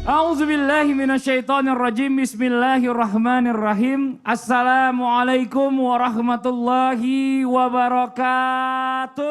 A'udzubillahi minasyaitonirrajim. Bismillahirrahmanirrahim. Assalamualaikum warahmatullahi wabarakatuh.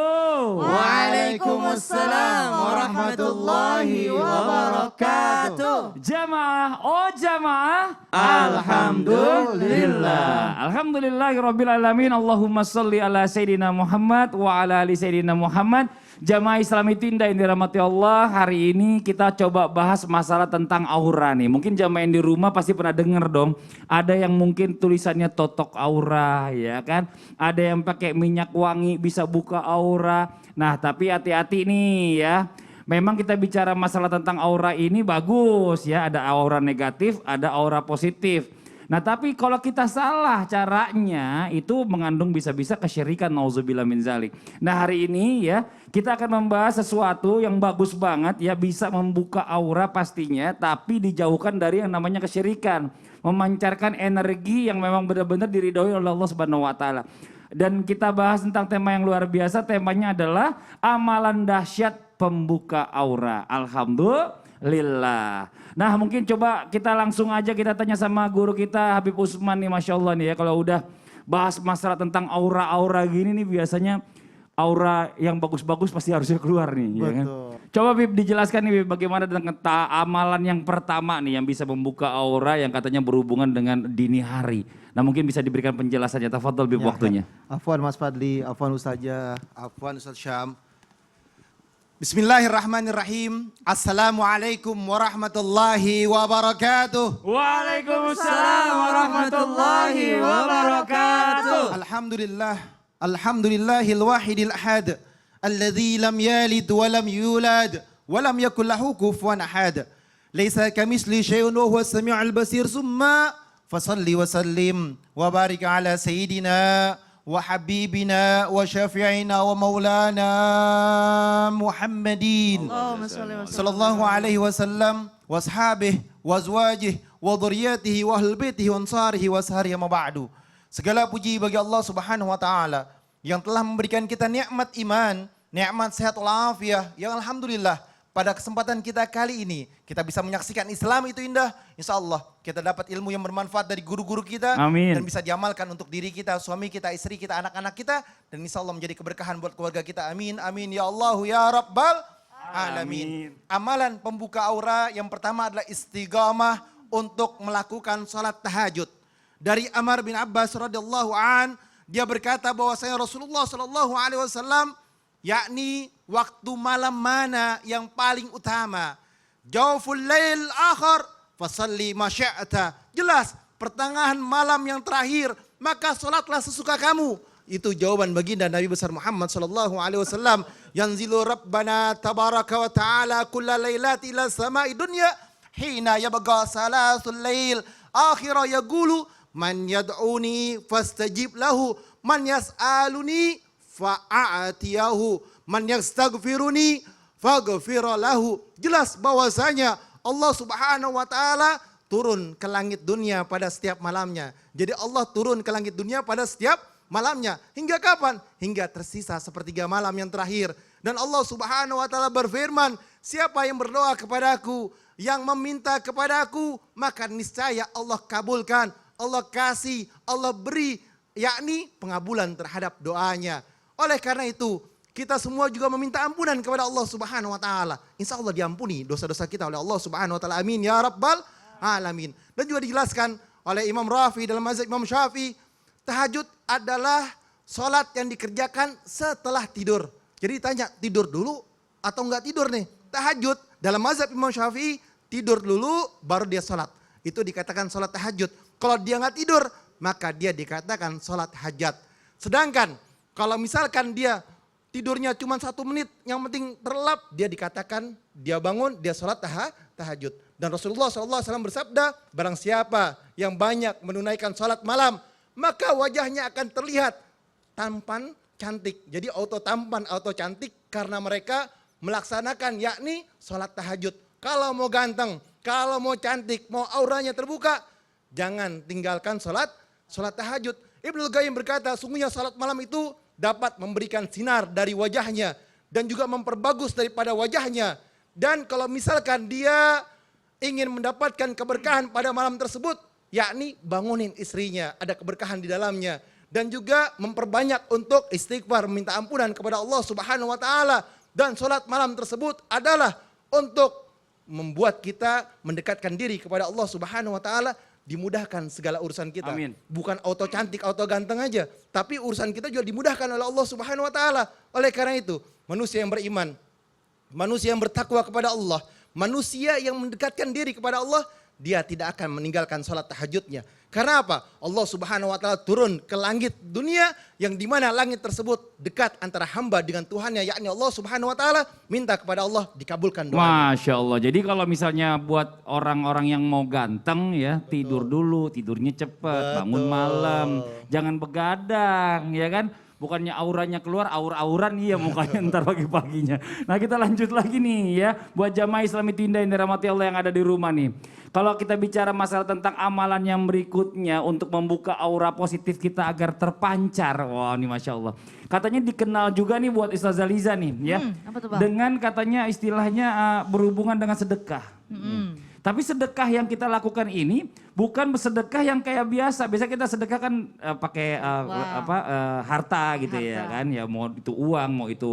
Waalaikumsalam warahmatullahi wabarakatuh. Jamaah, oh jamaah. Alhamdulillah. Alhamdulillahirabbil alamin. Allahumma shalli ala sayidina Muhammad wa ala ali sayidina Muhammad. Jamaah Islam itu indah yang dirahmati Allah. Hari ini kita coba bahas masalah tentang aura nih. Mungkin jamaah yang di rumah pasti pernah dengar dong. Ada yang mungkin tulisannya totok aura ya kan. Ada yang pakai minyak wangi bisa buka aura. Nah tapi hati-hati nih ya. Memang kita bicara masalah tentang aura ini bagus ya. Ada aura negatif, ada aura positif. Nah tapi kalau kita salah caranya itu mengandung bisa-bisa kesyirikan, nauzubillah min zalik. Nah hari ini ya kita akan membahas sesuatu yang bagus banget ya, bisa membuka aura pastinya tapi dijauhkan dari yang namanya kesyirikan. Memancarkan energi yang memang benar-benar diridhoi oleh Allah Subhanahu wa taala. Dan kita bahas tentang tema yang luar biasa, temanya adalah amalan dahsyat pembuka aura. Alhamdulillah. Nah mungkin coba kita langsung aja kita tanya sama guru kita Habib Usman nih, Masya Allah nih ya. Kalau udah bahas masalah tentang aura-aura gini nih biasanya aura yang bagus-bagus pasti harusnya keluar nih. Ya kan? Coba Bib dijelaskan nih Bib, bagaimana dengan amalan yang pertama nih yang bisa membuka aura yang katanya berhubungan dengan dini hari. Nah mungkin bisa diberikan penjelasannya, tafadhol Bib waktunya. Afwan Mas Fadli, afwan Ustazah, afwan Ustaz Syam. Bismillahirrahmanirrahim. Assalamualaikum warahmatullahi wabarakatuh. Waalaikumsalam warahmatullahi wabarakatuh. Alhamdulillah. Alhamdulillahil wahidil ahad. Alladzi lam yalid wa lam yulad wa lam yakul lahu kufuwan ahad. Laisa kamisli syai'un wa huwas samiul basir. Summa fasalli wa sallim wa barik ala sayyidina wa habibina wa syafi'ina wa maulana Muhammadin sallallahu alaihi wasallam wa ashabihi wa azwajihi wa dhurriyyatihi wa ahlul baitihi wa ansarihi wa saharihi ma ba'du. Segala puji bagi Allah Subhanahu wa taala yang telah memberikan kita nikmat iman, nikmat sehat walafiat yang alhamdulillah pada kesempatan kita kali ini kita bisa menyaksikan Islam itu indah. Insya Allah kita dapat ilmu yang bermanfaat dari guru-guru kita. Amin. Dan bisa diamalkan untuk diri kita, suami kita, istri kita, anak-anak kita. Dan insya Allah menjadi keberkahan buat keluarga kita. Amin, amin ya Allah ya Rabbal Alamin. Amalan pembuka aura yang pertama adalah istiqamah untuk melakukan sholat tahajud. Dari Amr bin Abbas radhiyallahu an, dia berkata bahwasanya Rasulullah sallallahu alaihi wasallam yakni waktu malam mana yang paling utama? Jawful lail akhar fasalli ma syi'ta. Jelas, pertengahan malam yang terakhir, maka salatlah sesuka kamu. Itu jawaban baginda Nabi besar Muhammad sallallahu alaihi wasallam. Yanzilu Rabbana tabaraka wa ta'ala kulla lailati ila sama'i dunya hina yabqa salasul lail akhira yaqulu man yad'uni fastajib lahu man yas'aluni fa'atiyahu man yastaghfiruni faghfir lahu. Jelas bahwasanya Allah Subhanahu wa taala turun ke langit dunia pada setiap malamnya. Jadi Allah turun ke langit dunia pada setiap malamnya. Hingga kapan? Hingga tersisa sepertiga malam yang terakhir. Dan Allah Subhanahu wa taala berfirman, siapa yang berdoa kepadaku, yang meminta kepadaku, maka niscaya Allah kabulkan, Allah kasih, Allah beri, yakni pengabulan terhadap doanya. Oleh karena itu, kita semua juga meminta ampunan kepada Allah Subhanahu wa taala. Insya Allah diampuni dosa-dosa kita oleh Allah Subhanahu wa taala. Amin ya Rabbal Alamin. Dan juga dijelaskan oleh Imam Rafi dalam mazhab Imam Syafi'i, tahajud adalah sholat yang dikerjakan setelah tidur. Jadi ditanya, tidur dulu atau enggak tidur nih? Tahajud dalam mazhab Imam Syafi'i, tidur dulu baru dia sholat. Itu dikatakan sholat tahajud. Kalau dia enggak tidur, maka dia dikatakan sholat hajat. Sedangkan kalau misalkan dia tidurnya cuma 1 menit, yang penting terlelap, dia dikatakan dia bangun, dia sholat tahajud. Dan Rasulullah SAW bersabda, barang siapa yang banyak menunaikan sholat malam, maka wajahnya akan terlihat tampan cantik. Jadi auto tampan, auto cantik karena mereka melaksanakan yakni sholat tahajud. Kalau mau ganteng, kalau mau cantik, mau auranya terbuka, jangan tinggalkan sholat tahajud. Ibnu Qayyim berkata, sungguhnya sholat malam itu dapat memberikan sinar dari wajahnya dan juga memperbagus daripada wajahnya. Dan kalau misalkan dia ingin mendapatkan keberkahan pada malam tersebut, yakni bangunin istrinya, ada keberkahan di dalamnya. Dan juga memperbanyak untuk istighfar, minta ampunan kepada Allah Subhanahu wa taala. Dan sholat malam tersebut adalah untuk membuat kita mendekatkan diri kepada Allah Subhanahu wa taala, dimudahkan segala urusan kita. Amin. Bukan auto cantik, auto ganteng aja, tapi urusan kita juga dimudahkan oleh Allah Subhanahu wa taala. Oleh karena itu, manusia yang beriman, manusia yang bertakwa kepada Allah, manusia yang mendekatkan diri kepada Allah, dia tidak akan meninggalkan sholat tahajudnya. Karena apa? Allah Subhanahu wa taala turun ke langit dunia, yang dimana langit tersebut dekat antara hamba dengan Tuhannya, yakni Allah Subhanahu wa taala, minta kepada Allah dikabulkan doanya. Masya Allah. Jadi kalau misalnya buat orang-orang yang mau ganteng ya, tidur dulu, tidurnya cepet, bangun malam, jangan begadang ya kan. Bukannya auranya keluar, aur-auran iya mukanya ntar pagi-paginya. Nah kita lanjut lagi nih ya, buat jamaah Islami Tinda yang dirahmati Allah yang ada di rumah nih. Kalau kita bicara masalah tentang amalan yang berikutnya untuk membuka aura positif kita agar terpancar. Wah ini Masya Allah. Katanya dikenal juga nih buat Ustazah Liza nih ya. Apa tuh Bang? Dengan katanya istilahnya berhubungan dengan sedekah. Tapi sedekah yang kita lakukan ini bukan sedekah yang kayak biasa. Biasa kita sedekah kan pakai harta gitu ya kan. Ya mau itu uang, mau itu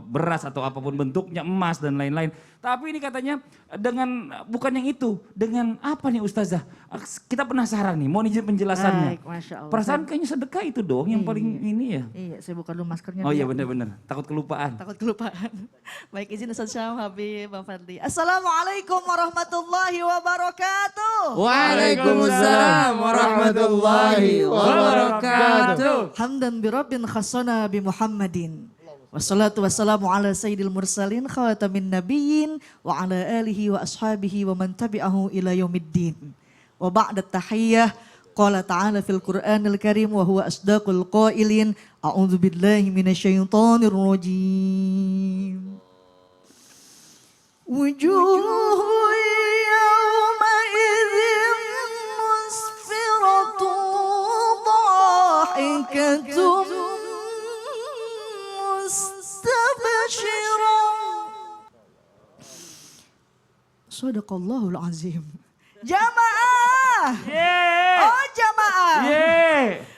beras atau apapun bentuknya, emas dan lain-lain. Tapi ini katanya dengan bukan yang itu. Dengan apa nih Ustazah? Kita penasaran nih, mau izin penjelasannya. Baik, Masya Allah. Perasaan kayaknya sedekah itu dong yang paling ini ya. Iya, saya buka dulu maskernya. Oh iya biar- benar-benar, takut kelupaan. Takut kelupaan. Baik, izin Ustaz Syam, Habib, Bang Fadli. Assalamualaikum warahmatullahi wabarakatuh. Waalaikumsalam warahmatullahi wabarakatuh. Hamdan bi Rabbin khassana bi Muhammadin. Wassalatu wassalamu ala sayyidil mursalin khatamin nabiyyin wa ala alihi wa ashabihi wa man tabi'ahu ila yaumiddin. Wa ba'da tahiyyah qala ta'ala fil Qur'anil Karim wa huwa asdaqul qailin a'udzu billahi minasyaitonir rajim. Wujuhu yawma idzin musfiratun dhahikatun mustabshirah. Sadaqallahul azim. Jamaah. Oh jamaah.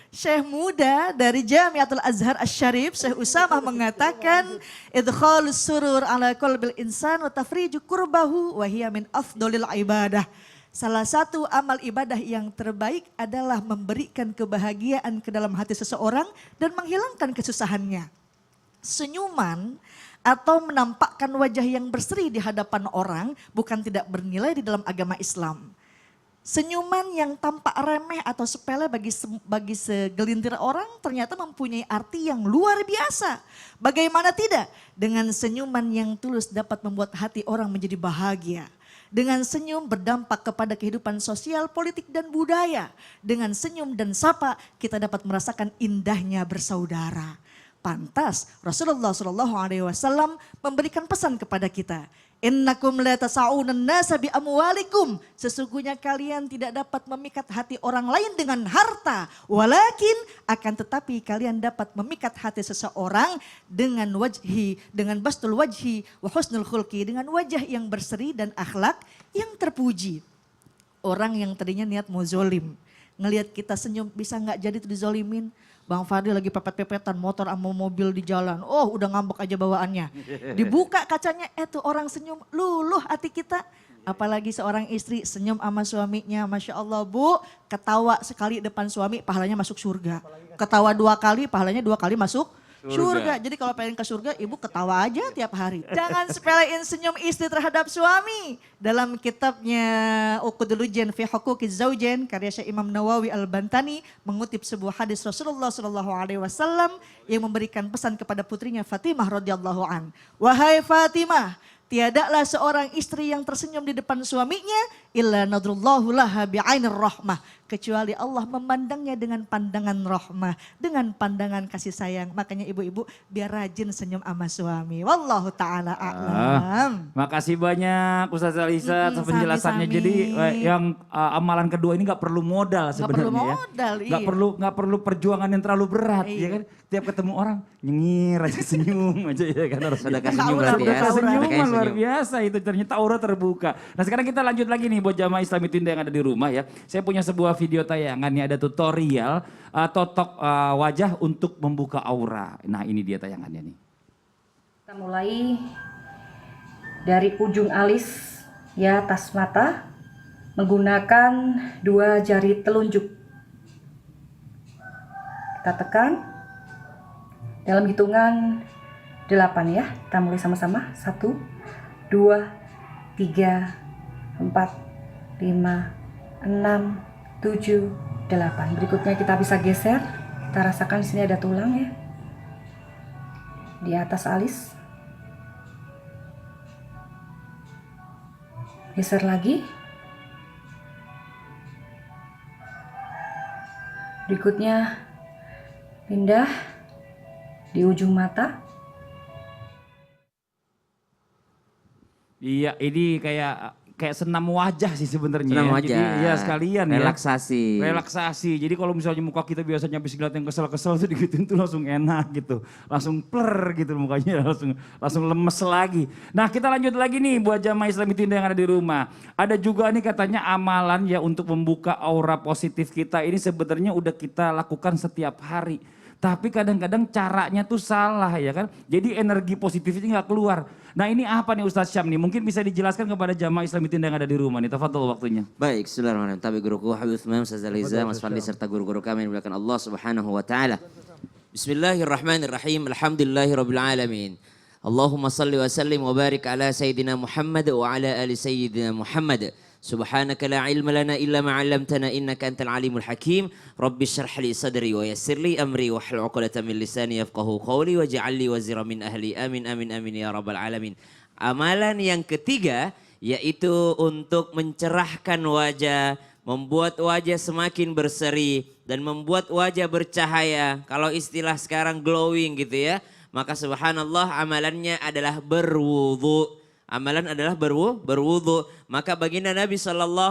Syekh muda dari Jamiatul Azhar Asy-Syarif, Syekh Usamah mengatakan idkhalus surur ala qalbil insan wa tafriju kurbahu wa hiya min afdhalil ibadah. Salah satu amal ibadah yang terbaik adalah memberikan kebahagiaan ke dalam hati seseorang dan menghilangkan kesusahannya. Senyuman atau menampakkan wajah yang berseri di hadapan orang bukan tidak bernilai di dalam agama Islam. Senyuman yang tampak remeh atau sepele bagi segelintir orang ternyata mempunyai arti yang luar biasa. Bagaimana tidak? Dengan senyuman yang tulus dapat membuat hati orang menjadi bahagia. Dengan senyum berdampak kepada kehidupan sosial, politik dan budaya. Dengan senyum dan sapa kita dapat merasakan indahnya bersaudara. Pantas Rasulullah SAW memberikan pesan kepada kita. Innakum la tasa'unan nasa bi amwalikum. Sesungguhnya kalian tidak dapat memikat hati orang lain dengan harta. Walakin akan tetapi kalian dapat memikat hati seseorang dengan dengan bastul wajhi wa husnul khulqi. Dengan wajah yang berseri dan akhlak yang terpuji. Orang yang tadinya niat mau zolim. Ngelihat kita senyum bisa gak jadi tuh dizolimin. Bang Fadli lagi pepet-pepetan motor sama mobil di jalan. Oh udah ngambek aja bawaannya. Dibuka kacanya, tuh orang senyum, luluh hati kita. Apalagi seorang istri senyum sama suaminya. Masya Allah Bu, ketawa sekali depan suami pahalanya masuk surga. Ketawa 2 kali pahalanya 2 kali masuk surga. Jadi kalau pengen ke surga ibu ketawa aja tiap hari. Jangan sepelein senyum istri terhadap suami. Dalam kitabnya Uqdul Jan fi Huquqiz Zaujain karya Syekh Imam Nawawi Al-Bantani mengutip sebuah hadis Rasulullah SAW yang memberikan pesan kepada putrinya Fatimah radhiyallahu an. Wahai Fatimah, tiadalah seorang istri yang tersenyum di depan suaminya illa nadrullahu laha bi'ainir rahmah. kecuali Allah memandangnya dengan pandangan rahmah, dengan pandangan kasih sayang. Makanya ibu-ibu biar rajin senyum sama suami. Wallahu taala a'lam. Makasih banyak Ustaz Alisa atas penjelasannya. Sami-sami. Jadi yang amalan kedua ini nggak perlu modal Nggak perlu sebenarnya ya. modal, Nggak iya. perlu perjuangan yang terlalu berat Iya. ya kan. Tiap ketemu orang nyengir aja senyum aja ya kan harus Sedekah Sedekah senyum aura, berarti ya. sedekah aura. senyuman Sedekah luar senyum. biasa itu ternyata aura terbuka. Nah sekarang kita lanjut lagi nih buat jamaah Islami Tinda yang ada di rumah ya. Saya punya sebuah video tayangan nih, ada tutorial totok wajah untuk membuka aura. Nah ini dia tayangannya nih. Kita mulai dari ujung alis ya, atas mata menggunakan 2 jari telunjuk. Kita tekan dalam hitungan 8 ya. Kita mulai sama-sama. 1, 2, 3, 4, 5, 6, 7, 8. Berikutnya kita bisa geser. Kita rasakan di sini ada tulang ya. Di atas alis. Geser lagi. Berikutnya pindah di ujung mata. Iya ini kayak senam wajah sih sebenarnya. Senam ya. wajah. Jadi ya sekalian Relaksasi. ya. Relaksasi. Jadi kalau misalnya muka kita biasanya habis ngeliat yang kesel-kesel tuh digituin tuh langsung enak gitu. Langsung pler gitu mukanya langsung lemes lagi. Nah kita lanjut lagi nih buat jamaah Islami Tinda yang ada di rumah. Ada juga nih katanya amalan ya untuk membuka aura positif kita ini sebenarnya udah kita lakukan setiap hari. Tapi kadang-kadang caranya tuh salah ya kan. Jadi energi positifnya nggak keluar. Nah ini apa nih Ustaz Syam nih? Mungkin bisa dijelaskan kepada jamaah Islami Tinda yang ada di rumah nih. Tafadhol waktunya. Baik, bismillahirrahmanirrahim. Tapi guruku Habib Utsman Ustaz Aliza, Mas Fadli serta guru-guru kami yang dimuliakan Allah Subhanahu wa taala. Bismillahirrahmanirrahim. Alhamdulillahirabbil alamin. Allahumma salli wa sallim wa barik ala sayyidina Muhammad wa ala ali sayyidina Muhammad. Subhanaka la ilma lana illa ma 'allamtana innaka antal alimul hakim. Rabbi shrah li sadri wa yassir li amri wa hlul 'uqdatam min lisani yafqahu qawli waj'al li wazira min ahli. Amin amin amin ya rabbal alamin. Amalan yang ketiga yaitu untuk mencerahkan wajah, membuat wajah semakin berseri dan membuat wajah bercahaya. Kalau istilah sekarang glowing gitu ya. Maka subhanallah amalannya adalah berwudu. Amalan adalah berwudu. Maka baginda Nabi SAW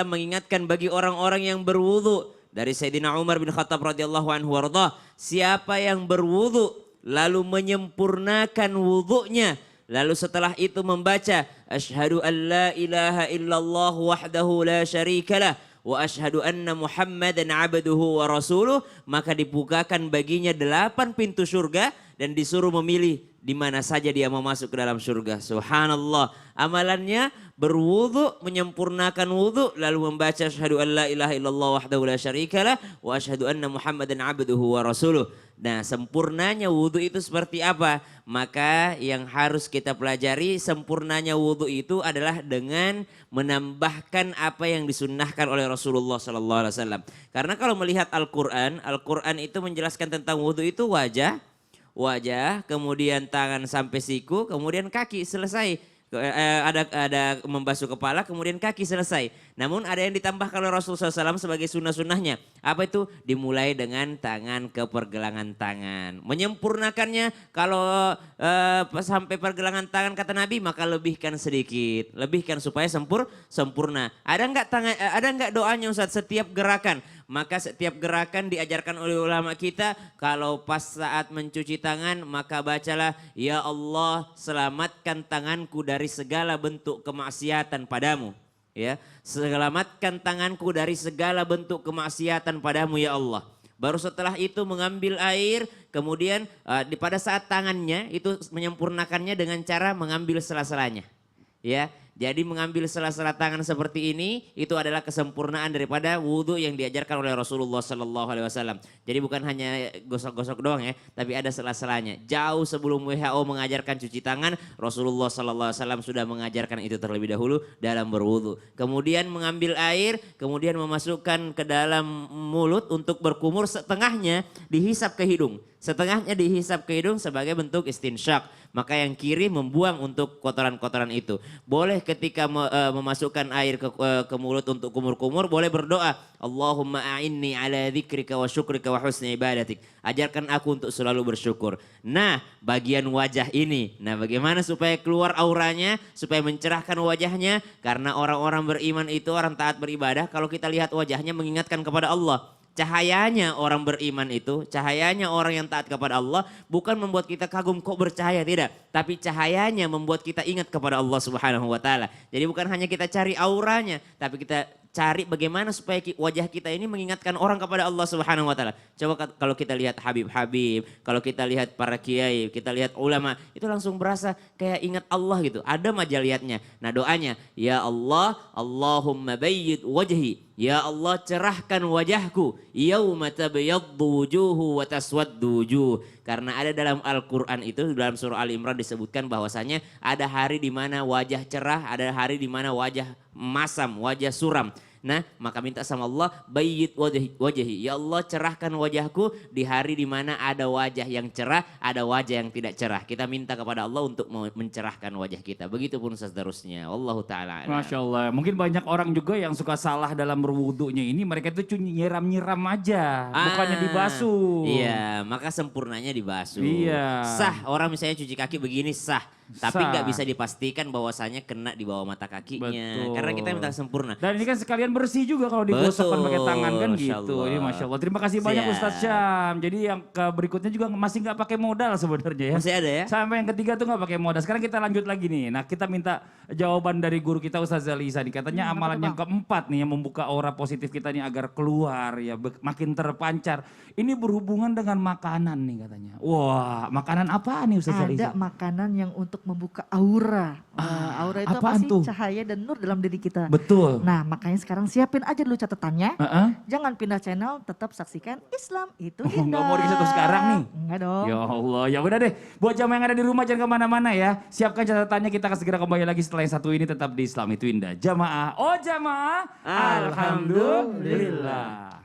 mengingatkan bagi orang-orang yang berwudu. Dari Sayyidina Umar bin Khattab radhiyallahu anhu warḍah. Siapa yang berwudu lalu menyempurnakan wudunya. Lalu setelah itu membaca. Ashhadu an la ilaha illallah wahdahu la syarikalah. Wa ashhadu anna Muhammadan abduhu wa rasuluh. Maka dibukakan baginya 8 pintu surga. Dan disuruh memilih di mana saja dia mau masuk ke dalam surga. Subhanallah. Amalannya berwudu, menyempurnakan wudu, lalu membaca asyhadu an la ilaha illallah wahdahu la syarikalah wa asyhadu anna Muhammadan abduhu wa rasuluh. Nah, sempurnanya wudu itu seperti apa? Maka yang harus kita pelajari sempurnanya wudu itu adalah dengan menambahkan apa yang disunnahkan oleh Rasulullah sallallahu alaihi wasallam. Karena kalau melihat Al-Qur'an itu menjelaskan tentang wudu itu wajah, kemudian tangan sampai siku, kemudian kaki, selesai. Ada membasuh kepala, kemudian kaki, selesai. Namun ada yang ditambahkan oleh Rasulullah SAW sebagai sunnah-sunnahnya. Apa itu? Dimulai dengan tangan ke pergelangan tangan. Menyempurnakannya kalau sampai pergelangan tangan kata Nabi, maka lebihkan sedikit. Lebihkan supaya sempurna. Ada enggak doanya Ustaz setiap gerakan? Maka setiap gerakan diajarkan oleh ulama kita, kalau pas saat mencuci tangan maka bacalah, ya Allah selamatkan tanganku dari segala bentuk kemaksiatan padamu. Ya, selamatkan tanganku dari segala bentuk kemaksiatan padamu ya Allah. Baru setelah itu mengambil air, kemudian pada saat tangannya itu menyempurnakannya dengan cara mengambil sela-selanya. Ya, jadi mengambil sela-sela tangan seperti ini itu adalah kesempurnaan daripada wudhu yang diajarkan oleh Rasulullah Sallallahu Alaihi Wasallam. Jadi bukan hanya gosok-gosok doang ya, tapi ada sela-selanya. Jauh sebelum WHO mengajarkan cuci tangan, Rasulullah Sallallahu Alaihi Wasallam sudah mengajarkan itu terlebih dahulu dalam berwudhu. Kemudian mengambil air, kemudian memasukkan ke dalam mulut untuk berkumur, setengahnya dihisap ke hidung. Setengahnya dihisap ke hidung sebagai bentuk istinsyak. maka yang kiri membuang untuk kotoran-kotoran itu. Boleh ketika memasukkan air ke mulut untuk kumur-kumur, boleh berdoa, Allahumma a'inni ala dzikrika wa syukrika wa husni ibadatik. Ajarkan aku untuk selalu bersyukur. Nah, bagian wajah ini. Nah, bagaimana supaya keluar auranya, supaya mencerahkan wajahnya? Karena orang-orang beriman itu, orang taat beribadah, kalau kita lihat wajahnya mengingatkan kepada Allah. Cahayanya orang beriman itu, cahayanya orang yang taat kepada Allah bukan membuat kita kagum kok bercahaya, tidak. Tapi cahayanya membuat kita ingat kepada Allah Subhanahu wa taala. Jadi bukan hanya kita cari auranya, tapi kita cari bagaimana supaya wajah kita ini mengingatkan orang kepada Allah Subhanahu wa taala. Coba kalau kita lihat Habib-habib, kalau kita lihat para kiai, kita lihat ulama, itu langsung berasa kayak ingat Allah gitu. Ada majaliatnya. Nah, doanya, ya Allah, Allahumma bayyid wajhi. Ya Allah, cerahkan wajahku. Yauma tabyaddu wujuhu wa taswaddu wujuh. Karena ada dalam Al-Qur'an itu, dalam surah Al-Imran disebutkan bahwasanya ada hari di mana wajah cerah, ada hari di mana wajah masam, wajah suram. Nah, maka minta sama Allah, bayyid wajhi. Ya Allah, cerahkan wajahku di hari di mana ada wajah yang cerah, ada wajah yang tidak cerah. Kita minta kepada Allah untuk mencerahkan wajah kita. Begitupun seterusnya. Wallahu ta'ala. Masya Allah. Mungkin banyak orang juga yang suka salah dalam berwudunya ini. Mereka itu cuma nyiram-nyiram aja. Bukannya dibasuh. Iya, maka sempurnanya dibasuh. Iya. Sah, orang misalnya cuci kaki begini sah. Tapi Sah. nggak bisa dipastikan bahwasanya kena di bawah mata kakinya. Betul. Karena kita minta sempurna. Dan ini kan sekalian bersih juga kalau digosokkan Betul, pakai tangan kan Masya gitu. Allah. Ini Masya Allah. Terima kasih banyak Siap. Ustadz Syam. Jadi yang berikutnya juga masih nggak pakai modal sebenarnya ya. Masih ada ya? Sampai yang ketiga tuh nggak pakai modal. Sekarang kita lanjut lagi nih. Nah, kita minta jawaban dari guru kita Ustadz Zaliza nih. Katanya amalan yang keempat nih yang membuka aura positif kita nih agar keluar ya makin terpancar. Ini berhubungan dengan makanan nih katanya. Wah, makanan apa nih Ustadz Zaliza? Ada makanan yang untuk membuka aura. Aura itu apa apaan sih? tuh? Cahaya dan nur dalam diri kita. Betul. Nah, makanya sekarang siapin aja dulu catatannya. Heeh. Jangan pindah channel, tetap saksikan Islam itu Oh, indah. nggak mau dikasih tahu sekarang nih? Enggak dong. Ya Allah, ya udah deh. Buat jamaah yang ada di rumah jangan kemana-mana ya. Siapkan catatannya, kita akan segera kembali lagi setelah yang satu ini tetap di Islam itu Indah. Jamaah, oh jamaah, Alhamdulillah.